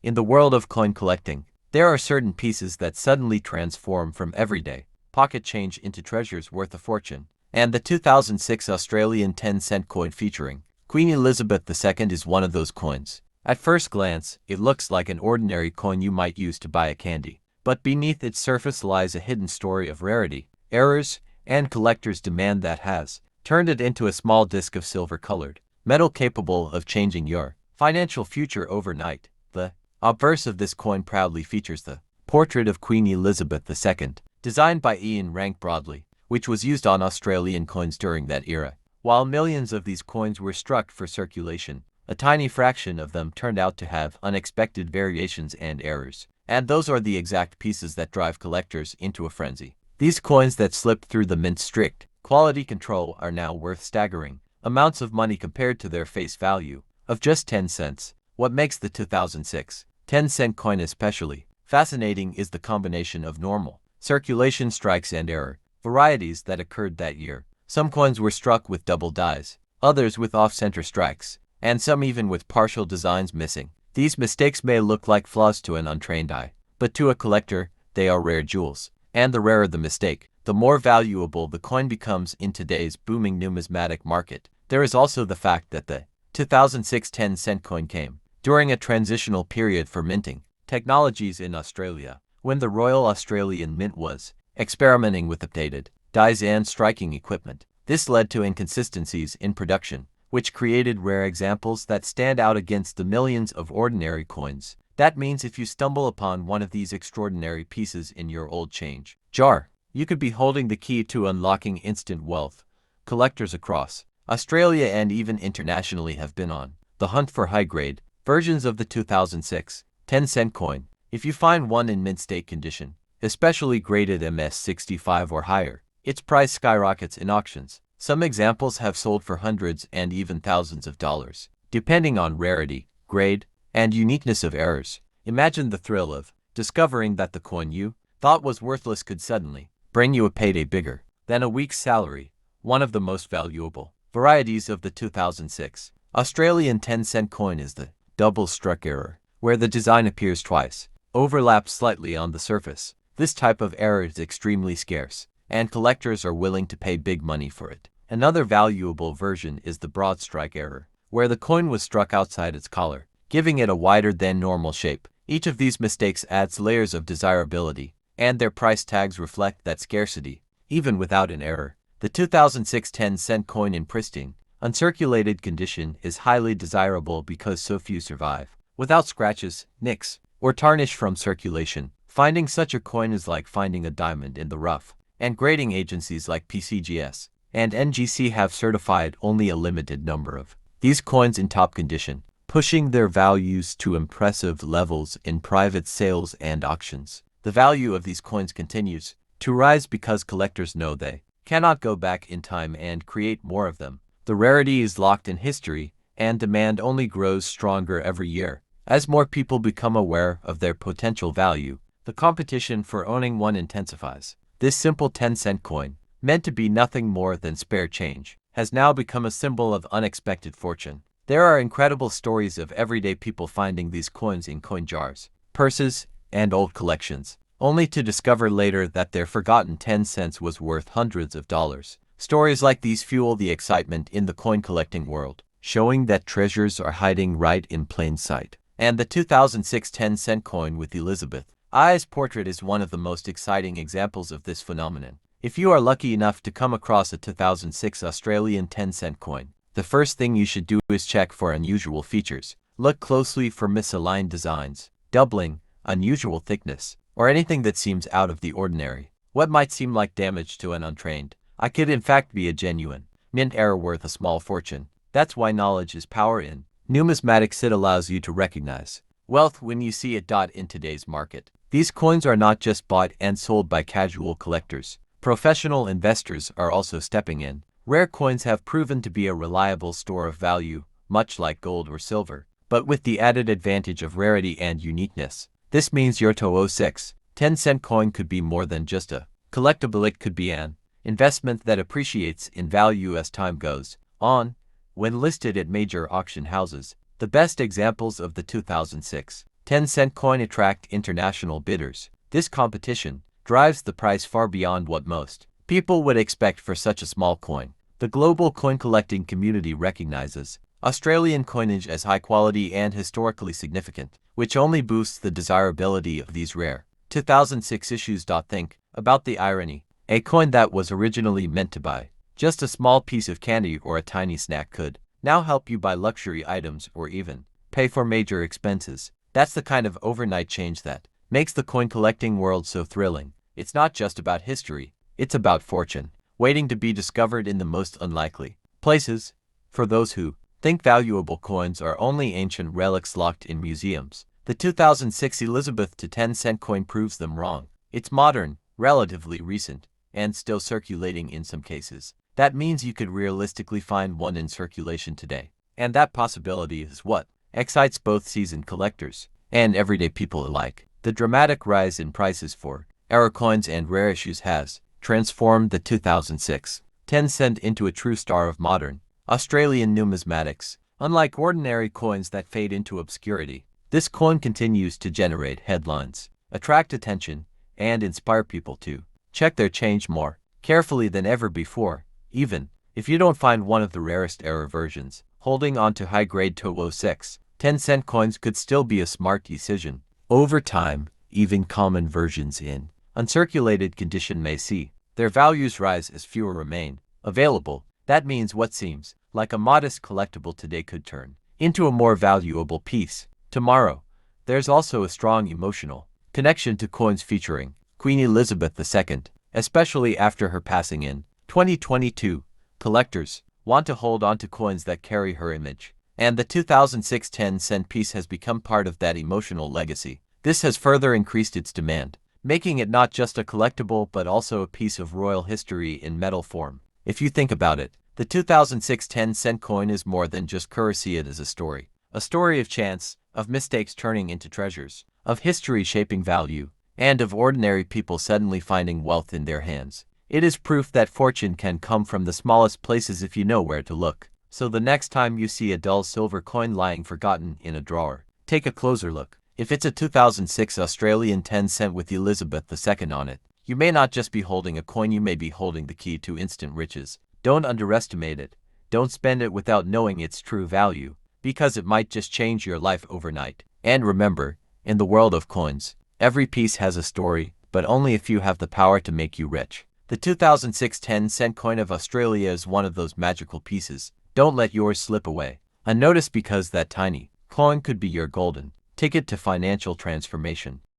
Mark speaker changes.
Speaker 1: In the world of coin collecting, there are certain pieces that suddenly transform from everyday pocket change into treasures worth a fortune. And the 2006 Australian 10-cent coin featuring Queen Elizabeth II is one of those coins. At first glance, it looks like an ordinary coin you might use to buy a candy. But beneath its surface lies a hidden story of rarity, errors, and collectors' demand that has turned it into a small disc of silver-colored metal capable of changing your financial future overnight. The obverse of this coin proudly features the portrait of Queen Elizabeth II, designed by Ian Rank Broadley, which was used on Australian coins during that era. While millions of these coins were struck for circulation, a tiny fraction of them turned out to have unexpected variations and errors. And those are the exact pieces that drive collectors into a frenzy. These coins that slipped through the mint's strict quality control are now worth staggering amounts of money compared to their face value of just 10 cents. What makes the 2006 10-cent coin especially fascinating is the combination of normal circulation strikes and error varieties that occurred that year. Some coins were struck with double dies, others with off-center strikes, and some even with partial designs missing. These mistakes may look like flaws to an untrained eye, but to a collector, they are rare jewels. And the rarer the mistake, the more valuable the coin becomes in today's booming numismatic market. There is also the fact that the 2006 10-cent coin came during a transitional period for minting technologies in Australia, when the Royal Australian Mint was experimenting with updated dies and striking equipment. This led to inconsistencies in production, which created rare examples that stand out against the millions of ordinary coins. That means if you stumble upon one of these extraordinary pieces in your old change jar, you could be holding the key to unlocking instant wealth. Collectors across Australia and even internationally have been on the hunt for high-grade versions of the 2006 10-cent coin. If you find one in mint state condition, especially graded MS65 or higher, its price skyrockets in auctions. Some examples have sold for hundreds and even thousands of dollars, depending on rarity, grade, and uniqueness of errors. Imagine the thrill of discovering that the coin you thought was worthless could suddenly bring you a payday bigger than a week's salary. One of the most valuable varieties of the 2006 Australian 10-cent coin is the double-struck error, where the design appears twice, overlaps slightly on the surface. This type of error is extremely scarce, and collectors are willing to pay big money for it. Another valuable version is the broad strike error, where the coin was struck outside its collar, giving it a wider than normal shape. Each of these mistakes adds layers of desirability, and their price tags reflect that scarcity, even without an error. The 2006 10-cent coin in pristine, uncirculated condition is highly desirable because so few survive without scratches, nicks, or tarnish from circulation. Finding such a coin is like finding a diamond in the rough, and grading agencies like PCGS and NGC have certified only a limited number of these coins in top condition, pushing their values to impressive levels in private sales and auctions. The value of these coins continues to rise because collectors know they cannot go back in time and create more of them. The rarity is locked in history, and demand only grows stronger every year. As more people become aware of their potential value, the competition for owning one intensifies. This simple 10-cent coin, meant to be nothing more than spare change, has now become a symbol of unexpected fortune. There are incredible stories of everyday people finding these coins in coin jars, purses, and old collections, only to discover later that their forgotten 10 cents was worth hundreds of dollars. Stories like these fuel the excitement in the coin collecting world, showing that treasures are hiding right in plain sight. And the 2006 10-cent coin with Elizabeth I's portrait is one of the most exciting examples of this phenomenon. If you are lucky enough to come across a 2006 Australian 10-cent coin, the first thing you should do is check for unusual features. Look closely for misaligned designs, doubling, unusual thickness, or anything that seems out of the ordinary. What might seem like damage to an untrained eye could in fact be a genuine mint error worth a small fortune. That's why knowledge is power in numismatics. It allows you to recognize wealth when you see it. In today's market, these coins are not just bought and sold by casual collectors. Professional investors are also stepping in. Rare coins have proven to be a reliable store of value, much like gold or silver, but with the added advantage of rarity and uniqueness. This means your 2006 10-cent coin could be more than just a collectible. It could be an investment that appreciates in value as time goes on. When listed at major auction houses, the best examples of the 2006 10-cent coin attract international bidders. This competition drives the price far beyond what most people would expect for such a small coin. The global coin collecting community recognizes Australian coinage as high quality and historically significant, which only boosts the desirability of these rare 2006 issues. Think about the irony. A coin that was originally meant to buy just a small piece of candy or a tiny snack could now help you buy luxury items or even pay for major expenses. That's the kind of overnight change that makes the coin collecting world so thrilling. It's not just about history, it's about fortune, waiting to be discovered in the most unlikely places. For those who think valuable coins are only ancient relics locked in museums, the 2006 Elizabeth to 10-cent coin proves them wrong. It's modern, relatively recent, and still circulating in some cases. That means you could realistically find one in circulation today. And that possibility is what excites both seasoned collectors and everyday people alike. The dramatic rise in prices for error coins and rare issues has transformed the 2006 10-cent into a true star of modern Australian numismatics. Unlike ordinary coins that fade into obscurity, this coin continues to generate headlines, attract attention, and inspire people to check their change more carefully than ever before. Even if you don't find one of the rarest error versions, holding on to high-grade 2006 10-cent coins could still be a smart decision. Over time, even common versions in uncirculated condition may see their values rise as fewer remain available. That means what seems like a modest collectible today could turn into a more valuable piece tomorrow. There's also a strong emotional connection to coins featuring Queen Elizabeth II, especially after her passing in 2022. Collectors want to hold on to coins that carry her image, and the 2006 10-cent piece has become part of that emotional legacy. This has further increased its demand, making it not just a collectible but also a piece of royal history in metal form. If you think about it, the 2006 10-cent coin is more than just currency. It is a story of chance, of mistakes turning into treasures, of history shaping value, and of ordinary people suddenly finding wealth in their hands. It is proof that fortune can come from the smallest places if you know where to look. So the next time you see a dull silver coin lying forgotten in a drawer, take a closer look. If it's a 2006 Australian 10-cent with Elizabeth II on it, you may not just be holding a coin, you may be holding the key to instant riches. Don't underestimate it. Don't spend it without knowing its true value, because it might just change your life overnight. And remember, in the world of coins, every piece has a story, but only a few have the power to make you rich. The 2006 10-cent coin of Australia is one of those magical pieces. Don't let yours slip away unnoticed, because that tiny coin could be your golden ticket to financial transformation.